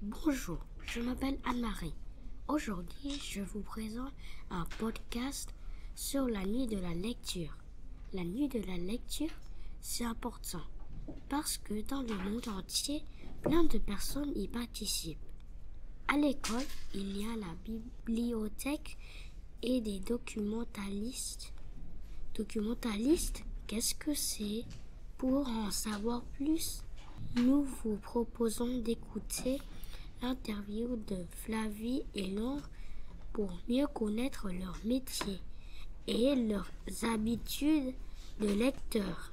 Bonjour, je m'appelle Anne-Marie. Aujourd'hui, je vous présente un podcast sur la nuit de la lecture. La nuit de la lecture, c'est important parce que dans le monde entier, plein de personnes y participent. À l'école, il y a la bibliothèque et des documentalistes. Documentalistes, qu'est-ce que c'est? Pour en savoir plus, nous vous proposons d'écouter l'interview de Flavie et Laure pour mieux connaître leur métier et leurs habitudes de lecteur.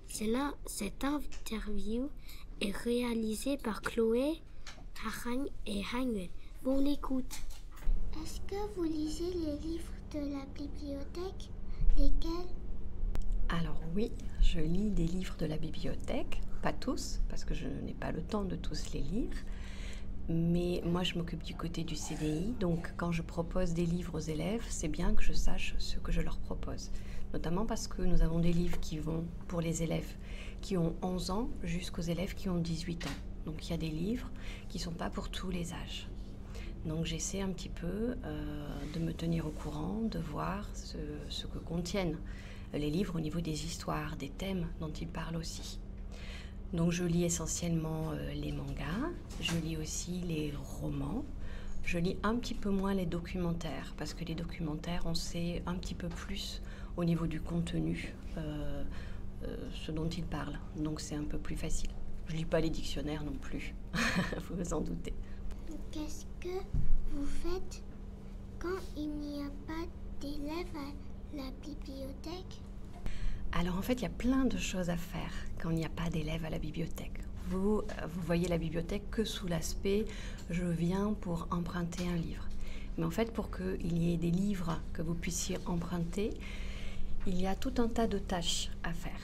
Cette interview est réalisée par Chloé, Harang et Hangul. Bonne écoute. Est-ce que vous lisez les livres de la bibliothèque? Lesquels? Alors oui, je lis des livres de la bibliothèque, pas tous, parce que je n'ai pas le temps de tous les lire. Mais moi, je m'occupe du côté du CDI, donc quand je propose des livres aux élèves, c'est bien que je sache ce que je leur propose. Notamment parce que nous avons des livres qui vont pour les élèves qui ont 11 ans jusqu'aux élèves qui ont 18 ans. Donc il y a des livres qui ne sont pas pour tous les âges. Donc j'essaie un petit peu de me tenir au courant, de voir ce que contiennent les livres au niveau des histoires, des thèmes dont ils parlent aussi. Donc je lis essentiellement les mangas, je lis aussi les romans, je lis un petit peu moins les documentaires, parce que les documentaires, on sait un petit peu plus au niveau du contenu, ce dont ils parlent. Donc c'est un peu plus facile. Je lis pas les dictionnaires non plus, vous vous en doutez. Qu'est-ce que vous faites quand il n'y a pas d'élèves à la bibliothèque? Alors en fait, il y a plein de choses à faire quand il n'y a pas d'élèves à la bibliothèque. Vous voyez la bibliothèque que sous l'aspect « je viens pour emprunter un livre ». Mais en fait, pour qu'il y ait des livres que vous puissiez emprunter, il y a tout un tas de tâches à faire.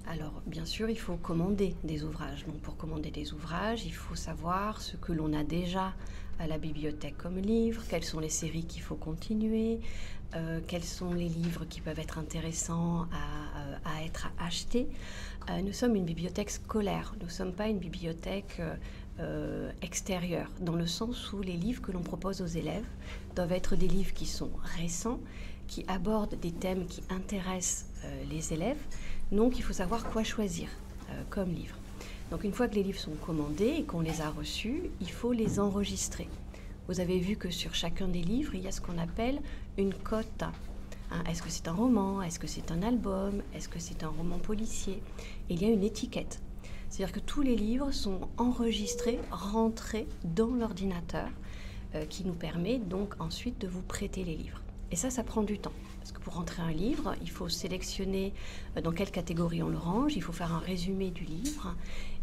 Alors bien sûr, il faut commander des ouvrages. Donc pour commander des ouvrages, il faut savoir ce que l'on a déjà à la bibliothèque comme livre, quelles sont les séries qu'il faut continuer, quels sont les livres qui peuvent être intéressants à être achetés. Nous sommes une bibliothèque scolaire, nous ne sommes pas une bibliothèque extérieure, dans le sens où les livres que l'on propose aux élèves doivent être des livres qui sont récents, qui abordent des thèmes qui intéressent les élèves. Donc il faut savoir quoi choisir comme livre. Donc une fois que les livres sont commandés et qu'on les a reçus, il faut les enregistrer. Vous avez vu que sur chacun des livres, il y a ce qu'on appelle une cote. Est-ce que c'est un roman? Est-ce que c'est un album? Est-ce que c'est un roman policier? Et il y a une étiquette. C'est-à-dire que tous les livres sont enregistrés, rentrés dans l'ordinateur qui nous permet donc ensuite de vous prêter les livres. Et ça prend du temps. Parce que pour rentrer un livre, il faut sélectionner dans quelle catégorie on le range, il faut faire un résumé du livre.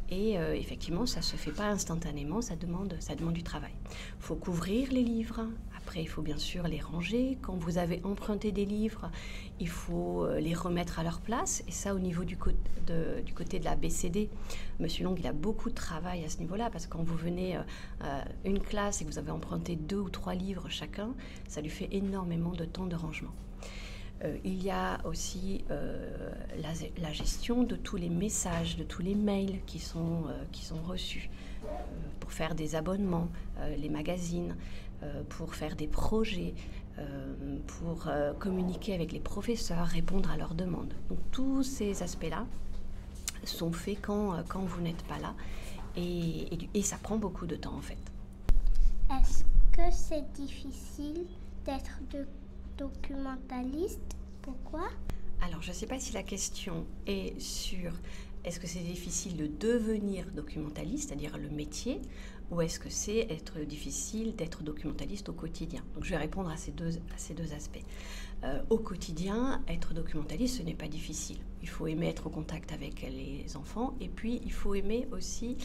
Et effectivement, ça ne se fait pas instantanément, ça demande du travail. Il faut couvrir les livres, après il faut bien sûr les ranger. Quand vous avez emprunté des livres, il faut les remettre à leur place. Et ça, au niveau du côté de la BCD, Monsieur Long, il a beaucoup de travail à ce niveau-là, parce que quand vous venez une classe et que vous avez emprunté 2 ou 3 livres chacun, ça lui fait énormément de temps de rangement. Il y a aussi la gestion de tous les messages, de tous les mails qui sont reçus pour faire des abonnements, les magazines, pour faire des projets, pour communiquer avec les professeurs, répondre à leurs demandes. Donc tous ces aspects-là sont faits quand vous n'êtes pas là et ça prend beaucoup de temps en fait. Est-ce que c'est difficile d'être documentaliste? Pourquoi? Alors, je ne sais pas si la question est sur est-ce que c'est difficile de devenir documentaliste, c'est-à-dire le métier, ou est-ce que c'est être difficile d'être documentaliste au quotidien. Donc, je vais répondre à ces deux aspects. Au quotidien, être documentaliste, ce n'est pas difficile. Il faut aimer être au contact avec les enfants et puis il faut aimer aussi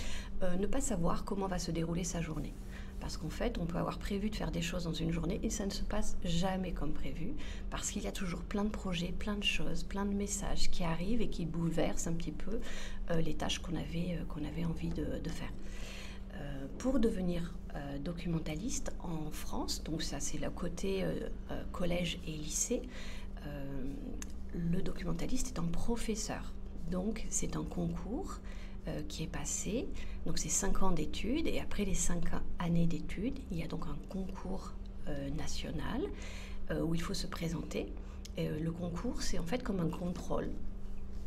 ne pas savoir comment va se dérouler sa journée. Parce qu'en fait, on peut avoir prévu de faire des choses dans une journée et ça ne se passe jamais comme prévu, parce qu'il y a toujours plein de projets, plein de choses, plein de messages qui arrivent et qui bouleversent un petit peu les tâches qu'on avait envie de faire. Pour devenir documentaliste en France, donc ça c'est le côté collège et lycée, le documentaliste est un professeur. Donc c'est un concours qui est passé. Donc c'est 5 ans d'études et après les 5 années d'études, il y a donc un concours national où il faut se présenter. Et, le concours, c'est en fait comme un contrôle.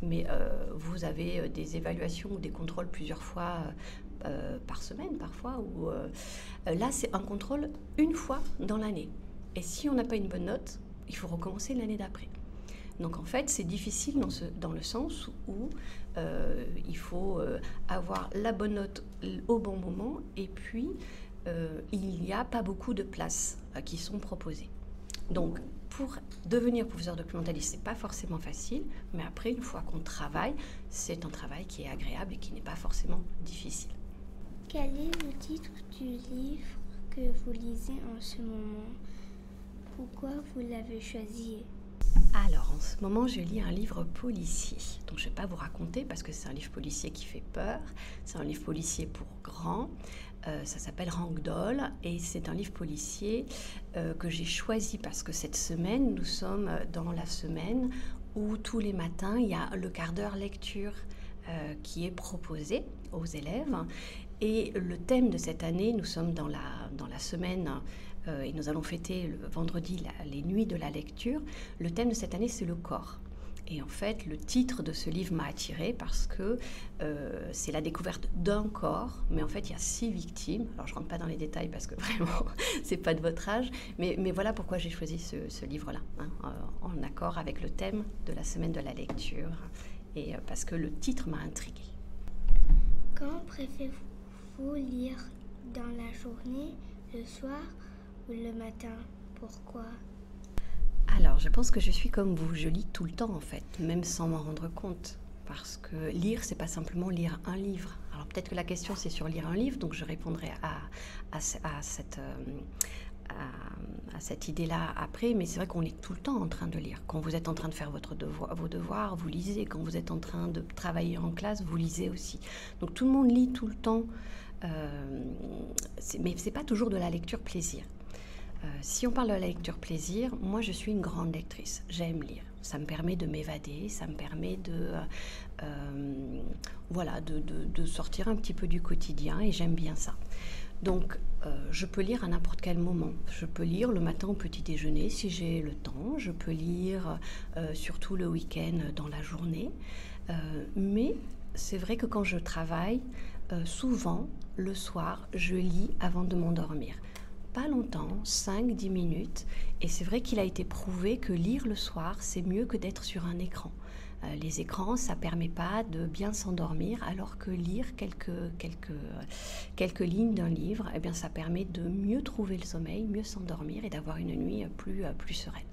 Mais vous avez des évaluations ou des contrôles plusieurs fois par semaine parfois. Là, c'est un contrôle une fois dans l'année. Et si on n'a pas une bonne note, il faut recommencer l'année d'après. Donc en fait, c'est difficile dans le sens où il faut avoir la bonne note au bon moment et puis il n'y a pas beaucoup de places qui sont proposées. Donc pour devenir professeur documentaliste, c'est pas forcément facile, mais après, une fois qu'on travaille, c'est un travail qui est agréable et qui n'est pas forcément difficile. Quel est le titre du livre que vous lisez en ce moment? Pourquoi vous l'avez choisi? Alors, en ce moment, je lis un livre policier. Donc, je ne vais pas vous raconter parce que c'est un livre policier qui fait peur. C'est un livre policier pour grands. Ça s'appelle Ragdoll et c'est un livre policier que j'ai choisi parce que cette semaine, nous sommes dans la semaine où tous les matins, il y a le quart d'heure lecture qui est proposé aux élèves. Et le thème de cette année, nous sommes dans la semaine et nous allons fêter le vendredi les nuits de la lecture. Le thème de cette année, c'est le corps. Et en fait, le titre de ce livre m'a attirée parce que c'est la découverte d'un corps, mais en fait, il y a 6 victimes. Alors, je ne rentre pas dans les détails parce que vraiment, c'est pas de votre âge, mais voilà pourquoi j'ai choisi ce livre-là, hein, en accord avec le thème de la semaine de la lecture, et parce que le titre m'a intriguée. Quand préférez-vous lire? Dans la journée, le soir ou le matin? Pourquoi? Alors, je pense que je suis comme vous, je lis tout le temps en fait, même sans m'en rendre compte. Parce que lire, c'est pas simplement lire un livre. Alors peut-être que la question c'est sur lire un livre, donc je répondrai à cette idée-là après, mais c'est vrai qu'on est tout le temps en train de lire. Quand vous êtes en train de faire vos devoirs, vous lisez. Quand vous êtes en train de travailler en classe, vous lisez aussi. Donc tout le monde lit tout le temps, mais c'est pas toujours de la lecture plaisir. Si on parle de la lecture plaisir, moi je suis une grande lectrice, j'aime lire. Ça me permet de m'évader, ça me permet de sortir un petit peu du quotidien et j'aime bien ça. Donc je peux lire à n'importe quel moment. Je peux lire le matin au petit déjeuner si j'ai le temps, je peux lire surtout le week-end dans la journée. Mais c'est vrai que quand je travaille, souvent le soir, je lis avant de m'endormir. Pas longtemps, 5-10 minutes, et c'est vrai qu'il a été prouvé que lire le soir, c'est mieux que d'être sur un écran. Les écrans, ça ne permet pas de bien s'endormir, alors que lire quelques lignes d'un livre, eh bien, ça permet de mieux trouver le sommeil, mieux s'endormir et d'avoir une nuit plus sereine.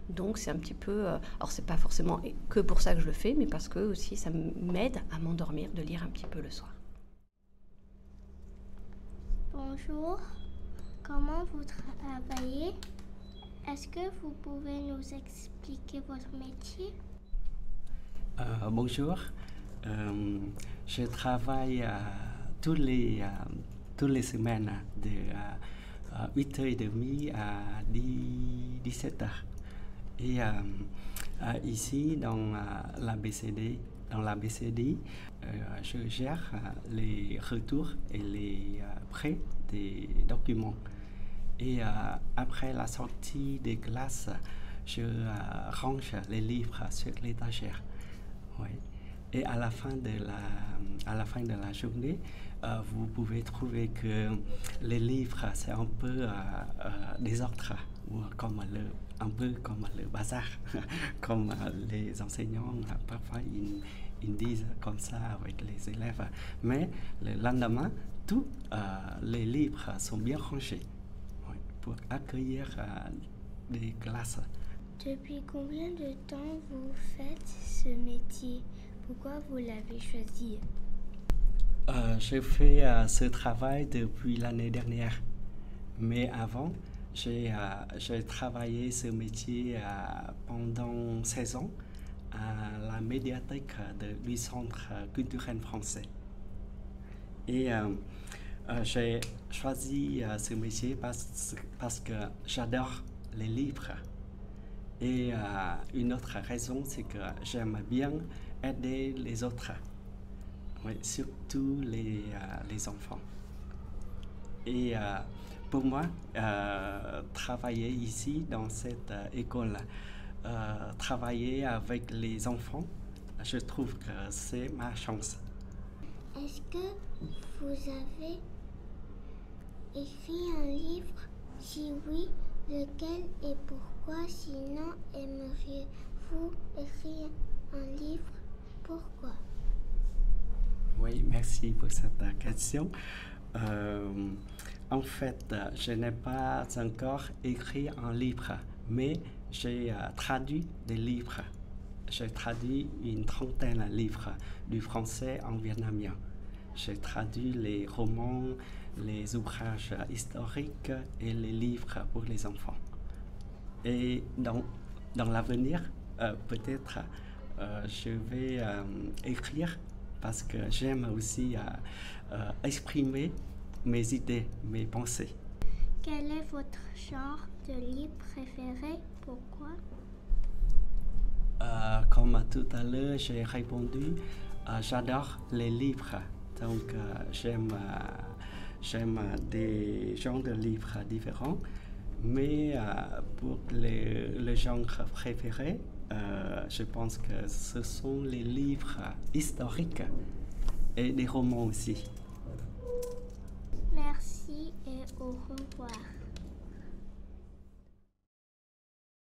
Donc c'est un petit peu, alors c'est pas forcément que pour ça que je le fais, mais parce que aussi ça m'aide à m'endormir de lire un petit peu le soir. Bonjour. Comment vous travaillez? Est-ce que vous pouvez nous expliquer votre métier? Bonjour. Je travaille toutes les semaines de 8h30 à 17h. Et ici, dans la BCD, je gère les retours et les prêts des documents. Et après la sortie des classes, je range les livres sur l'étagère. Oui. Et à la fin de la journée, vous pouvez trouver que les livres, c'est un peu désordre, ou un peu comme le bazar, comme les enseignants, parfois ils disent comme ça avec les élèves. Mais le lendemain, tous les livres sont bien rangés, oui, pour accueillir des classes. Depuis combien de temps vous faites ce métier? Pourquoi vous l'avez choisi? Je fais ce travail depuis l'année dernière. Mais avant, j'ai travaillé ce métier pendant 16 ans à la médiathèque du Centre culturel français. Et j'ai choisi ce métier parce que j'adore les livres. Et une autre raison, c'est que j'aime bien aider les autres. Oui, surtout les enfants. Et pour moi, travailler ici dans cette école, travailler avec les enfants, je trouve que c'est ma chance. Est-ce que vous avez écrit un livre? Si oui, lequel et pourquoi? Sinon, aimeriez-vous écrire un livre? Pourquoi? Oui, merci pour cette question. En fait, je n'ai pas encore écrit un livre, mais j'ai traduit des livres. J'ai traduit une trentaine de livres du français en vietnamien. J'ai traduit les romans, les ouvrages historiques et les livres pour les enfants. Et dans l'avenir, peut-être je vais écrire parce que j'aime aussi exprimer mes idées, mes pensées. Quel est votre genre de livre préféré? Pourquoi? Comme tout à l'heure, j'ai répondu, j'adore les livres. Donc, j'aime des genres de livres différents. Mais pour le genre préféré, je pense que ce sont les livres historiques et des romans aussi. Merci et au revoir.